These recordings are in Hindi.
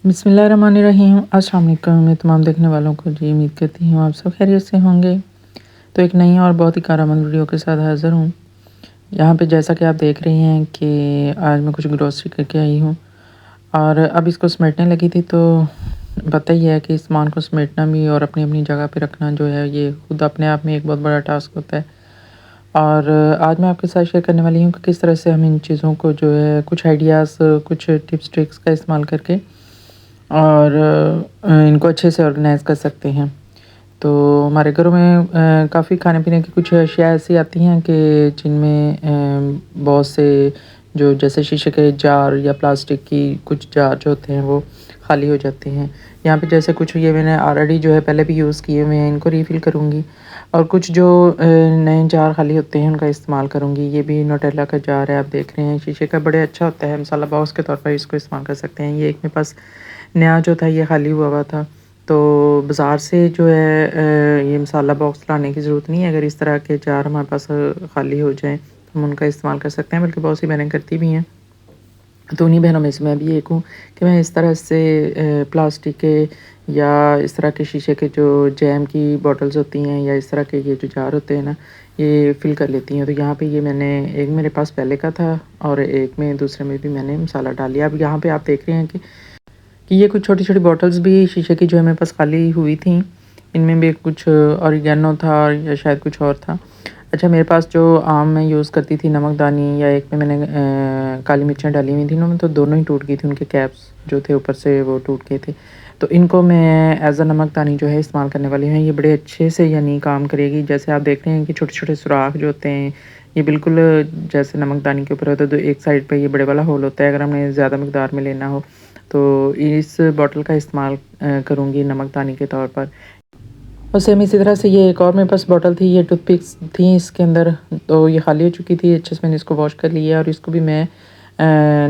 बिस्मिल्लाहिर्रहमानिर्रहीम। अस्सलाम वालेकुम। मैं तमाम देखने वालों को जी उम्मीद करती हूँ आप सब खैरियत से होंगे। तो एक नई और बहुत ही कारआमद वीडियो के साथ हाज़िर हूँ। यहाँ पे जैसा कि आप देख रही हैं कि आज मैं कुछ ग्रोसरी करके आई हूँ और अब इसको समेटने लगी थी। तो पता ही है कि इस सामान को समेटना भी और अपनी-अपनी जगह पे रखना जो है ये खुद अपने आप में एक बहुत बड़ा टास्क होता है। और आज मैं आपके साथ शेयर करने वाली हूँ कि किस तरह से हम इन चीज़ों को जो है कुछ आइडियाज़, कुछ टिप्स ट्रिक्स का इस्तेमाल करके और इनको अच्छे से ऑर्गेनाइज़ कर सकते हैं। तो हमारे घरों में काफ़ी खाने-पीने की कुछ अशिया ऐसी आती हैं कि जिनमें बहुत से जो जैसे शीशे के जार या प्लास्टिक की कुछ जार जो होते हैं वो खाली हो जाते हैं। यहाँ पे जैसे कुछ ये मैंने ऑलरेडी जो है पहले भी यूज़ किए हुए हैं, इनको रीफ़िल करूँगी और कुछ जो नए जार खाली होते हैं उनका इस्तेमाल करूँगी। ये भी न्यूटेला का जार है, आप देख रहे हैं शीशे का, बड़े अच्छा होता है, मसाला बॉक्स के तौर पर इसको इस्तेमाल कर सकते हैं। ये एक मेरे पास नया जो था ये खाली हुआ था। तो बाज़ार से जो है ये मसाला बॉक्स लाने की ज़रूरत नहीं है। अगर इस तरह के जार हमारे पास खाली हो जाएँ तो हम उनका इस्तेमाल कर सकते हैं, बल्कि बहुत सी बहनें करती भी हैं। तो उन्हीं बहनों में से मैं भी एक हूँ कि मैं इस तरह से प्लास्टिक के या इस तरह के शीशे के जो जैम की बॉटल्स होती हैं या इस तरह के ये जो जार होते हैं ना, ये फ़िल कर लेती हूँ। तो यहाँ पे ये मैंने एक मेरे पास पहले का था और एक में दूसरे में भी मैंने मसाला डाल लिया। अब यहाँ पे आप देख रहे हैं कि ये कुछ छोटी-छोटी बॉटल्स भी शीशे की जो है मेरे पास खाली हुई थी। इनमें भी कुछ ऑरिगेनो था और या शायद कुछ और था। अच्छा, मेरे पास जो आम मैं यूज़ करती थी नमकदानी, या एक में मैंने काली मिर्चें डाली हुई थी ना, तो दोनों ही टूट गई थी, उनके कैप्स जो थे ऊपर से वो टूट गए थे। तो इनको मैं एज़ अ नमकदानी जो है इस्तेमाल करने वाली हूँ। ये बड़े अच्छे से यानी काम करेगी। जैसे आप देख रहे हैं कि छोटे-छोटे सुराख जो होते हैं, ये बिल्कुल जैसे नमकदानी के ऊपर होता है, तो एक साइड पे ये बड़े वाला होल होता है, अगर हमने ज़्यादा मकदार में लेना हो। तो इस बॉटल का इस्तेमाल करूँगी नमकदानी के तौर पर। और सेम इसी तरह से ये एक और मेरे पास बॉटल थी, ये टूथपिक्स थी इसके अंदर, तो ये खाली हो चुकी थी। अच्छे से मैंने इसको वॉश कर लिया और इसको भी मैं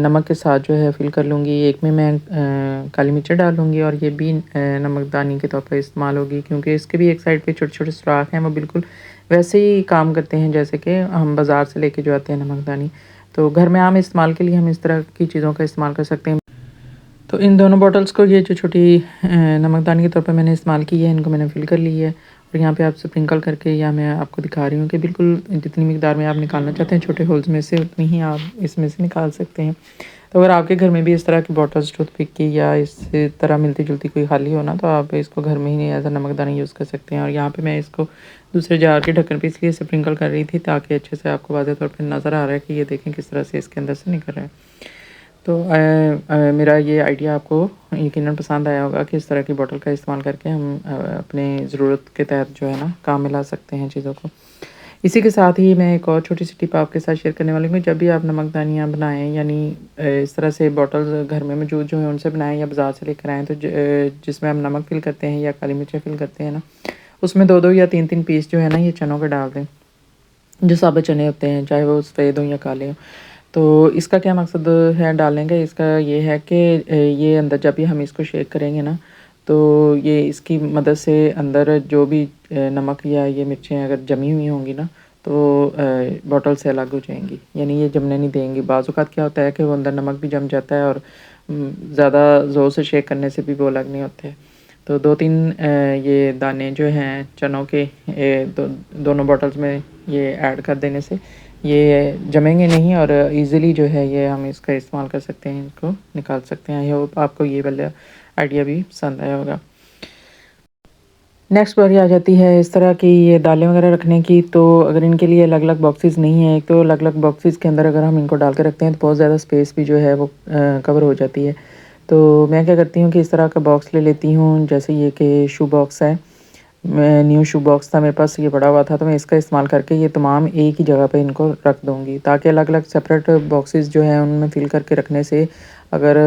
नमक के साथ जो है फ़िल कर लूँगी। एक में मैं काली मिर्च डाल लूँगी और ये भी नमकदानी के तौर पर इस्तेमाल होगी, क्योंकि इसके भी एक साइड पे छोटे-छोटे सुराख हैं, वो बिल्कुल वैसे ही काम करते हैं जैसे कि हम बाज़ार से लेके जो आते हैं नमकदानी। तो घर में आम इस्तेमाल के लिए हम इस तरह की चीज़ों का इस्तेमाल कर सकते हैं। तो इन दोनों बॉटल्स को ये जो छोटी नमकदानी के तौर पे मैंने इस्तेमाल की है, इनको मैंने फ़िल कर ली है और यहाँ पे आप स्प्रिंकल करके या मैं आपको दिखा रही हूँ कि बिल्कुल जितनी मिकदार में आप निकालना चाहते हैं छोटे होल्स में से, उतनी ही आप इसमें से निकाल सकते हैं। तो अगर आपके घर में भी इस तरह की बॉटल्स टूथपिक की या इस तरह मिलती-जुलती कोई खाली हो ना, तो आप इसको घर में ही एज़ अ नमकदानी यूज़ कर सकते हैं। और यहाँ पे मैं इसको दूसरे जार के ढक्कन पे इसलिए स्प्रिंकल कर रही थी ताकि अच्छे से आपको वाज़ेह तौर पे नज़र आ रहा है कि ये देखें किस तरह से इसके अंदर से निकल रहा है। तो मेरा ये आइडिया आपको यकीनन पसंद आया होगा कि इस तरह की बॉटल का इस्तेमाल करके हम अपने ज़रूरत के तहत जो है ना काम में ला सकते हैं चीज़ों को। इसी के साथ ही मैं एक और छोटी-सी टिप आपके साथ शेयर करने वाली हूँ। जब भी आप नमकदानियाँ बनाएँ, यानी इस तरह से बॉटल्स घर में मौजूद जो हैं उनसे बनाएँ या बाज़ार से लेकर आएँ, तो जिसमें हम नमक फ़िल करते हैं या काली मिर्च फ़िल करते हैं ना, उसमें 2-2 या 3-3 पीस जो है ना ये चनों के डाल दें। जो साबुत चने होते हैं, चाहे वो सफ़ेद हों या काले हों। तो इसका क्या मकसद है डालने का? इसका ये है कि ये अंदर जब भी हम इसको शेक करेंगे ना, तो ये इसकी मदद से अंदर जो भी नमक या ये मिर्चें अगर जमी हुई होंगी ना, तो बॉटल से अलग हो जाएँगी, यानी ये जमने नहीं देंगी। बाज़ औक़ात क्या होता है कि वो अंदर नमक भी जम जाता है और ज़्यादा ज़ोर से शेक करने से भी वो अलग नहीं होते। तो 2-3 ये दाने जो हैं चनों के, दोनों बॉटल्स में ये ऐड कर देने से ये जमेंगे नहीं और ईज़िली जो है ये हम इसका इस्तेमाल कर सकते हैं, इनको निकाल सकते हैं। आई होप आपको ये वाला आइडिया भी पसंद आया होगा। नेक्स्ट बारी आ जाती है इस तरह की ये दालें वगैरह रखने की। तो अगर इनके लिए अलग-अलग बॉक्सेस नहीं है, एक तो अलग-अलग बॉक्सेस के अंदर अगर हम इनको डाल के रखते हैं तो बहुत ज़्यादा स्पेस भी जो है वो कवर हो जाती है। तो मैं क्या करती हूँ कि इस तरह का बॉक्स ले लेती हूँ, जैसे ये कि शू बॉक्स है। मैं न्यू शू बॉक्स था मेरे पास, ये पड़ा हुआ था, तो मैं इसका इस्तेमाल करके ये तमाम एक ही जगह पे इनको रख दूँगी, ताकि अलग-अलग सेपरेट बॉक्सेस जो हैं उनमें फ़िल करके रखने से अगर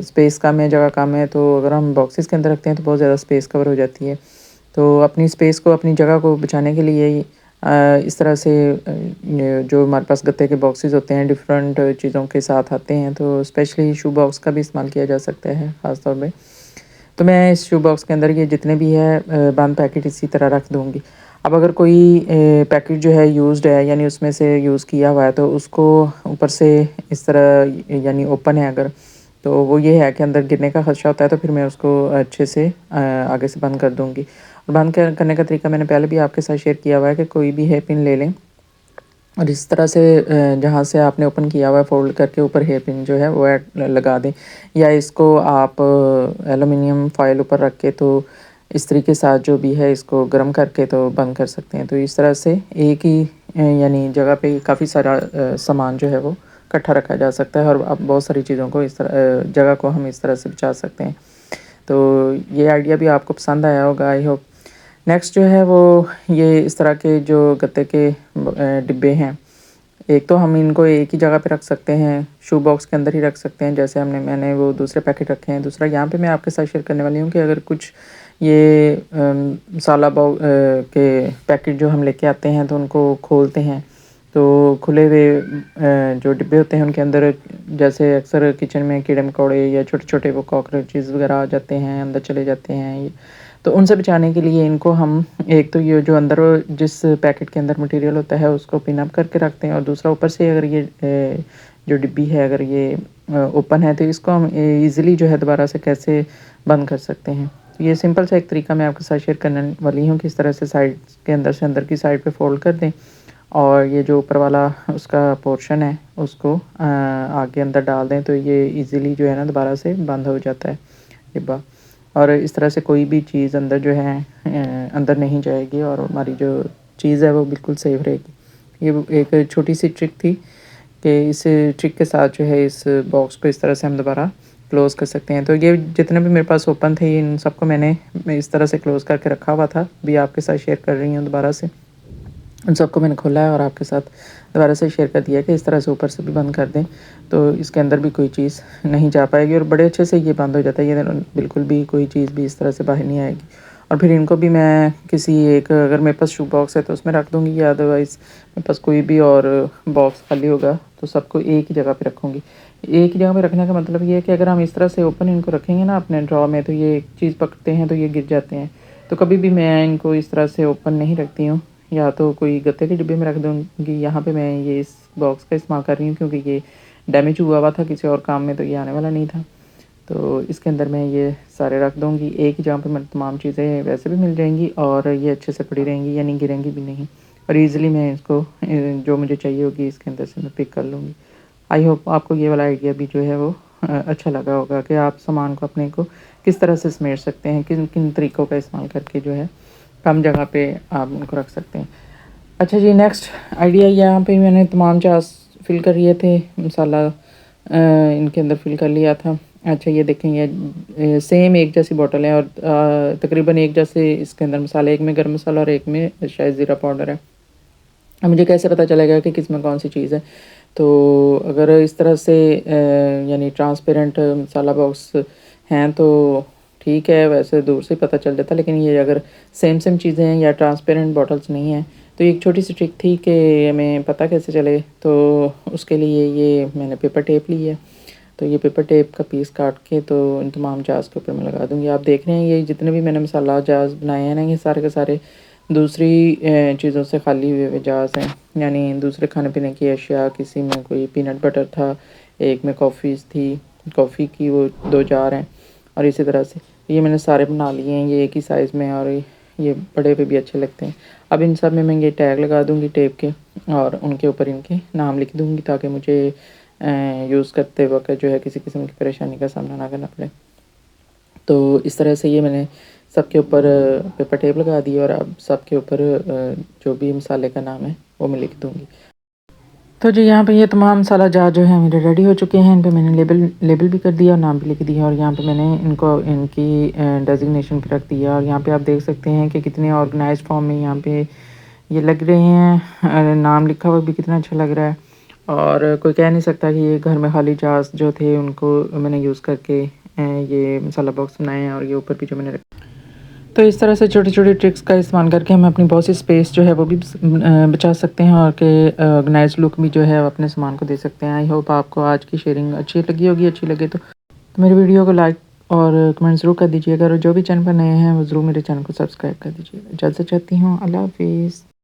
स्पेस कम है, जगह कम है, तो अगर हम बॉक्सेस के अंदर रखते हैं तो बहुत ज़्यादा स्पेस कवर हो जाती है। तो अपनी स्पेस को, अपनी जगह को बचाने के लिए इस तरह से ये जो हमारे पास गत्ते के बॉक्सेस होते हैं डिफरेंट चीज़ों के साथ आते हैं, तो स्पेशली शू बॉक्स का भी इस्तेमाल किया जा सकता है ख़ास तौर पे। तो मैं इस शू बॉक्स के अंदर ये जितने भी है बंद पैकेट इसी तरह रख दूँगी। अब अगर कोई पैकेट जो है यूज़्ड है, यानी उसमें से यूज़ किया हुआ है, तो उसको ऊपर से इस तरह यानी ओपन है अगर, तो वो ये है कि अंदर गिरने का ख़दशा होता है, तो फिर मैं उसको अच्छे से आगे से बंद कर दूँगी। और बंद करने का तरीका मैंने पहले भी आपके साथ शेयर किया हुआ है कि कोई भी हेयर पिन ले लें और इस तरह से जहाँ से आपने ओपन किया हुआ है फ़ोल्ड करके ऊपर हेयर पिन जो है वो लगा दें, या इसको आप एलुमिनियम फॉयल ऊपर रख के तो इस तरीके से साथ जो भी है इसको गर्म करके तो बंद कर सकते हैं। तो इस तरह से एक ही यानी जगह पे काफ़ी सारा सामान जो है वो इकट्ठा रखा जा सकता है और अब बहुत सारी चीज़ों को इस तरह जगह को हम इस तरह से बचा सकते हैं। तो ये आइडिया भी आपको पसंद आया होगा, आई होप। नेक्स्ट जो है वो ये इस तरह के जो गत्ते के डिब्बे हैं, एक तो हम इनको एक ही जगह पे रख सकते हैं, शू बॉक्स के अंदर ही रख सकते हैं जैसे मैंने वो दूसरे पैकेट रखे हैं। दूसरा यहाँ पे मैं आपके साथ शेयर करने वाली हूँ कि अगर कुछ ये मसाला के पैकेट जो हम लेके आते हैं तो उनको खोलते हैं तो खुले हुए जो डिब्बे होते हैं उनके अंदर जैसे अक्सर किचन में कीड़े मकोड़े या छोटे छोटे वो कॉकरोचेज़ वगैरह आ जाते हैं, अंदर चले जाते हैं। तो उनसे बचाने के लिए इनको हम एक तो ये जो अंदर जिस पैकेट के अंदर मटेरियल होता है उसको पिन अप करके रखते हैं, और दूसरा ऊपर से अगर ये जो डिब्बी है अगर ये ओपन है तो इसको हम ईज़िली जो है दोबारा से कैसे बंद कर सकते हैं। तो ये सिंपल सा एक तरीका मैं आपके साथ शेयर करने वाली हूँ कि इस तरह से साइड के अंदर से अंदर की साइड पे फ़ोल्ड कर दें और ये जो ऊपर वाला उसका पोर्शन है उसको आगे अंदर डाल दें तो ये इजीली जो है ना दोबारा से बंद हो जाता है डिब्बा। और इस तरह से कोई भी चीज़ अंदर जो है अंदर नहीं जाएगी और हमारी जो चीज़ है वो बिल्कुल सेफ रहेगी। ये एक छोटी सी ट्रिक थी कि इस ट्रिक के साथ जो है इस बॉक्स को इस तरह से हम दोबारा क्लोज़ कर सकते हैं। तो ये जितने भी मेरे पास ओपन थे इन सबको मैंने इस तरह से क्लोज़ करके रखा हुआ था, भी आपके साथ शेयर कर रही हूँ दोबारा से। उन सबको मैंने खोला है और आपके साथ दोबारा से शेयर कर दिया कि इस तरह से ऊपर से भी बंद कर दें तो इसके अंदर भी कोई चीज़ नहीं जा पाएगी और बड़े अच्छे से ये बंद हो जाता है। ये बिल्कुल भी कोई चीज़ भी इस तरह से बाहर नहीं आएगी। और फिर इनको भी मैं किसी एक अगर मेरे पास शू बॉक्स है तो उसमें रख दूँगी, या अदरवाइज़ मेरे पास कोई भी और बॉक्स खाली होगा तो सबको एक ही जगह पे रखूँगी। एक ही जगह पे रखने का मतलब ये है कि अगर हम इस तरह से ओपन इनको रखेंगे ना अपने ड्रॉ में तो ये एक चीज़ पकड़ते हैं तो ये गिर जाते हैं। तो कभी भी मैं इनको इस तरह से ओपन नहीं रखती हूँ, या तो कोई गत्ते के डिब्बे में रख दूँगी। यहाँ पे मैं ये इस बॉक्स का इस्तेमाल कर रही हूँ क्योंकि ये डैमेज हुआ था किसी और काम में, तो ये आने वाला नहीं था। तो इसके अंदर मैं ये सारे रख दूँगी एक ही जगह पे, मेरी तमाम चीज़ें वैसे भी मिल जाएंगी और ये अच्छे से पड़ी रहेंगी यानी गिरेंगी भी नहीं, और ईज़िली मैं इसको जो मुझे चाहिए होगी इसके अंदर से मैं पिक कर लूँगी। आई होप आपको ये वाला आइडिया भी जो है वो अच्छा लगा होगा कि आप सामान को अपने को किस तरह से समेट सकते हैं, किन किन तरीक़ों का इस्तेमाल करके जो है कम जगह पे आप उनको रख सकते हैं। अच्छा जी, नेक्स्ट आइडिया यहाँ पे मैंने तमाम जार्स फिल कर लिए थे, मसाला इनके अंदर फिल कर लिया था। अच्छा ये देखें ये सेम एक जैसी बोतल है और तकरीबन एक जैसे इसके अंदर मसाले, एक में गर्म मसाला और एक में शायद ज़ीरा पाउडर है। अब मुझे कैसे पता चलेगा कि किस में कौन सी चीज़ है? तो अगर इस तरह से यानी ट्रांसपेरेंट मसाला बॉक्स हैं तो ठीक है, वैसे दूर से पता चल जाता, लेकिन ये अगर सेम सेम चीज़ें हैं या ट्रांसपेरेंट बॉटल्स नहीं हैं तो एक छोटी सी ट्रिक थी कि हमें पता कैसे चले। तो उसके लिए ये मैंने पेपर टेप ली है, तो ये पेपर टेप का पीस काट के तो इन तमाम जार्स के ऊपर मैं लगा दूँगी। आप देख रहे हैं ये जितने भी मैंने मसाला जार्स बनाए हैं ना, ये सारे के सारे दूसरी चीज़ों से खाली हुए जार्स हैं, यानी दूसरे खाने पीने की अशिया। किसी में कोई पीनट बटर था, एक में कॉफ़ीज़ थी, कॉफ़ी की वो 2 जार हैं, और इसी तरह से ये मैंने सारे बना लिए हैं ये एक ही साइज़ में, और ये बड़े पे भी अच्छे लगते हैं। अब इन सब में मैं ये टैग लगा दूँगी टेप के और उनके ऊपर इनके नाम लिख दूँगी ताकि मुझे यूज़ करते वक्त जो है किसी किस्म की परेशानी का सामना ना करना पड़े। तो इस तरह से ये मैंने सबके ऊपर पेपर टेप लगा दी और अब सबके ऊपर जो भी मसाले का नाम है वो मैं लिख दूँगी। तो जी यहाँ पे ये तमाम मसाला जार जो है मेरे रेडी हो चुके हैं। इन पे मैंने लेबल भी कर दिया और नाम भी लिख दिया, और यहाँ पे मैंने इनको इनकी डेजिग्नेशन पे रख दिया। और यहाँ पे आप देख सकते हैं कि कितने ऑर्गेनाइज्ड फॉर्म में यहाँ पे ये लग रहे हैं, नाम लिखा हुआ भी कितना अच्छा लग रहा है। और कोई कह नहीं सकता कि ये घर में खाली जार्स जो थे उनको मैंने यूज़ करके ये मसाला बॉक्स बनाए हैं, और ये ऊपर भी जो मैंने तो इस तरह से छोटी-छोटी ट्रिक्स का इस्तेमाल करके हम अपनी बहुत सी स्पेस जो है वो भी बचा सकते हैं, और के ऑर्गेनाइज़ लुक भी जो है अपने सामान को दे सकते हैं। आई होप आपको आज की शेयरिंग अच्छी लगी होगी। अच्छी लगे तो मेरी वीडियो को लाइक और कमेंट ज़रूर कर दीजिएगा, और जो भी चैनल पर नए हैं वो ज़रूर मेरे चैनल को सब्सक्राइब कर दीजिएगा। इजाज़त चाहती हूँ, अल्लाह हाफ़िज़।